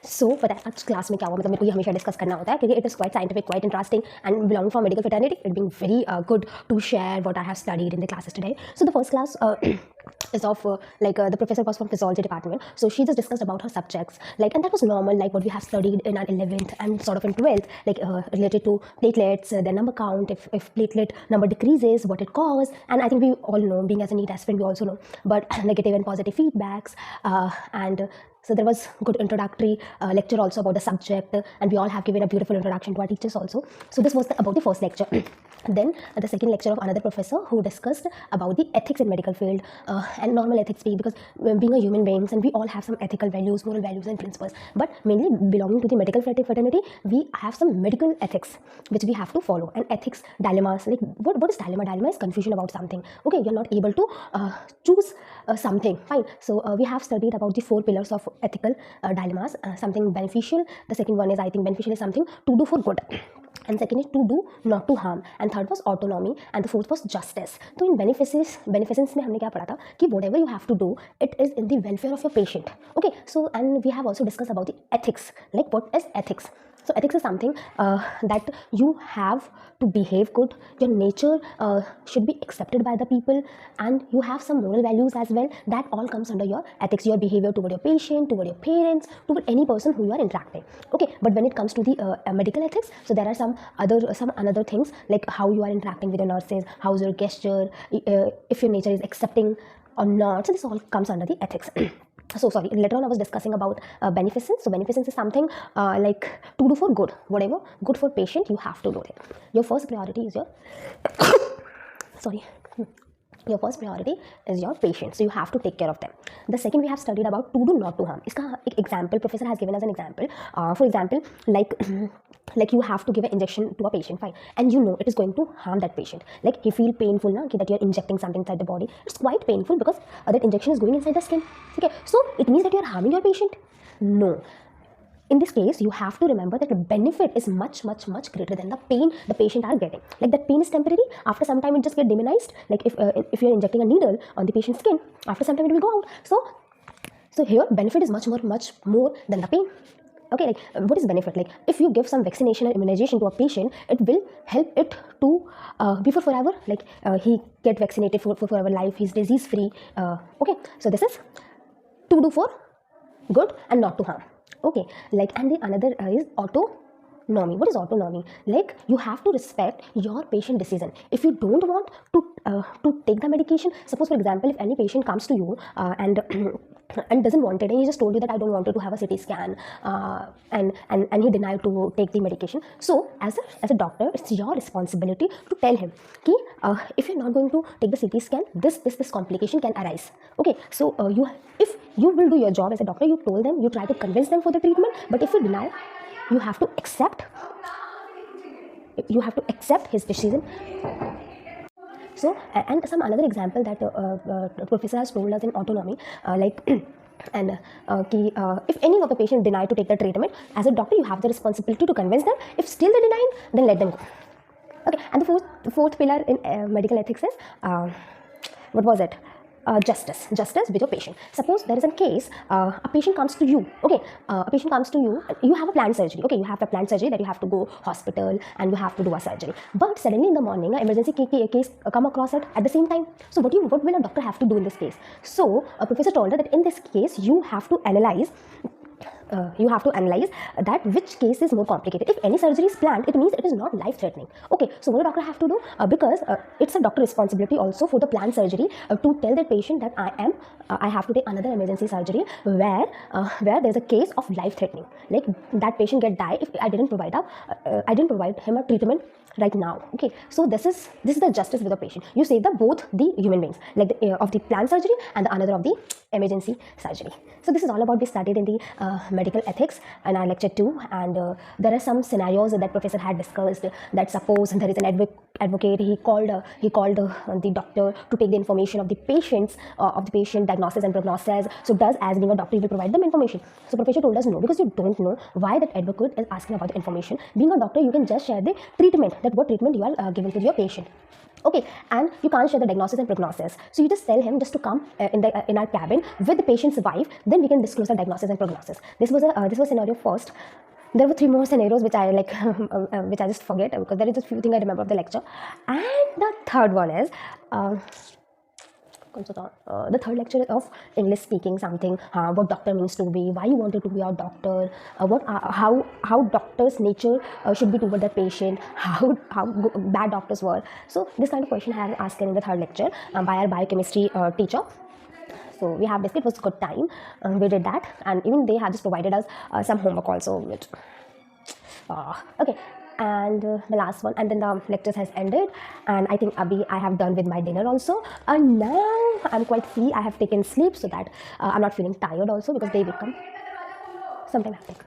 सो पता है आज क्लास में क्या हुआ, मतलब मेरे को ये हमेशा डिस्कस करना होता है क्योंकि it is quite scientific, quite interesting and belonging from medical fraternity, it being very good to share what I have studied in the classes today. So the first class is of the professor was from physiology department, so she just discussed about her subjects, and that was normal, like what we have studied in our 11th and sort of in 12th, related to platelets, their number count, if platelet number decreases, what it causes. And I think we all know, being as a neet aspirant, we also know, but negative and positive feedbacks, and so there was good introductory lecture also about the subject, and we all have given a beautiful introduction to our teachers also. So this was about the first lecture. Then the second lecture of another professor who discussed about the ethics in medical field, and normal ethics because being a human beings and we all have some ethical values, moral values and principles, but mainly belonging to the medical fraternity, we have some medical ethics which we have to follow. And ethics dilemmas, like what is dilemma? Dilemma is confusion about something. Okay, you're not able to choose something, fine. So we have studied about the 4 pillars of ethical dilemmas. Something beneficial, the second one is, I think, beneficial is something to do for good, and second is to do not to harm, and third was autonomy, and the fourth was justice. So in beneficence में हमने क्या पढ़ा था कि whatever you have to do, it is in the welfare of your patient. Okay, so and we have also discussed about the ethics, like what is ethics. So ethics is something that you have to behave good. Your nature should be accepted by the people, and you have some moral values as well. That all comes under your ethics. Your behavior toward your patient, toward your parents, toward any person who you are interacting. Okay, but when it comes to the medical ethics, so there are some other things, like how you are interacting with your nurses, how's your gesture, if your nature is accepting or not. So this all comes under the ethics. So sorry, later on I was discussing about beneficence. So beneficence is something like to do for good, whatever good for patient, you have to do it. Your first priority is your sorry, your first priority is your patient, so you have to take care of them. The second, we have studied about to do not to harm. Iska example professor has given us an example. For example, like you have to give an injection to a patient, fine, and you know it is going to harm that patient. Like he feel painful now that you're injecting something inside the body. It's quite painful because that injection is going inside the skin. Okay, so it means that you're harming your patient? No. In this case, you have to remember that the benefit is much greater than the pain the patient are getting. Like that pain is temporary. After some time, it just get diminished. Like if you're injecting a needle on the patient's skin, after some time it will go out. So here benefit is much more than the pain. Okay, like what is benefit? Like if you give some vaccination or immunization to a patient, it will help it to be for forever. Like he get vaccinated for forever life. He's disease free. Okay, so this is to do for good and not to harm. Okay, like, and the another is autonomy. What is autonomy? Like you have to respect your patient decision. If you don't want to take the medication, suppose for example, if any patient comes to you and and doesn't want it, and he just told you that I don't want to have a CT scan, and he denied to take the medication. So as a doctor, it's your responsibility to tell him कि if you're not going to take the CT scan, this complication can arise. Okay, so if you will do your job as a doctor, you told them, you try to convince them for the treatment, but if you deny, you have to accept his decision. So, and some another example that professor has told us in autonomy, and if any of the patient deny to take the treatment, as a doctor you have the responsibility to convince them. If still they deny, then let them go. Okay, and the fourth pillar in medical ethics is what was it? Justice with your patient. Suppose there is a case, a patient comes to you. Okay, a patient comes to you. You have a planned surgery. Okay, you have a planned surgery that you have to go hospital and you have to do a surgery. But suddenly in the morning, an emergency case come across it at the same time. So what will a doctor have to do in this case? So a professor told her that in this case you have to analyze. That which case is more complicated. If any surgery is planned, it means it is not life-threatening. Okay, so what a doctor have to do? Because it's a doctor responsibility also for the planned surgery to tell the patient that I have to take another emergency surgery where there's a case of life-threatening. Like that patient get die if I didn't provide him a treatment right now. Okay, so this is the justice with the patient. You save both the human beings, like of the planned surgery and the another of the emergency surgery. So this is all about we studied in the medical ethics in our lecture 2, and there are some scenarios that professor had discussed, that suppose there is an advocate, he called the doctor to take the information of the patient diagnosis and prognosis. So does, as being a doctor, you will provide them information? So professor told us no, because you don't know why that advocate is asking about the information. Being a doctor, you can just share the treatment, that what treatment you are giving to your patient. Okay, and you can't share the diagnosis and prognosis. So you just tell him just to come in our cabin examine with the patient's wife, then we can disclose the diagnosis and prognosis. This was scenario first. There were 3 more scenarios which I like which I just forget, because there is just few things I remember of the lecture. And the third one is the third lecture of English speaking something, what doctor means to be, why you wanted to be a doctor, how doctors nature should be toward the patient, how bad doctors were. So this kind of question I have asked in the third lecture by our biochemistry teacher. So we have discussed. It was a good time. We did that, and even they have just provided us some homework also. Which, okay, and the last one, and then the lectures has ended, and I think Abhi, I have done with my dinner also, and now I'm quite free. I have taken sleep so that I'm not feeling tired also, because they will come sometime I think.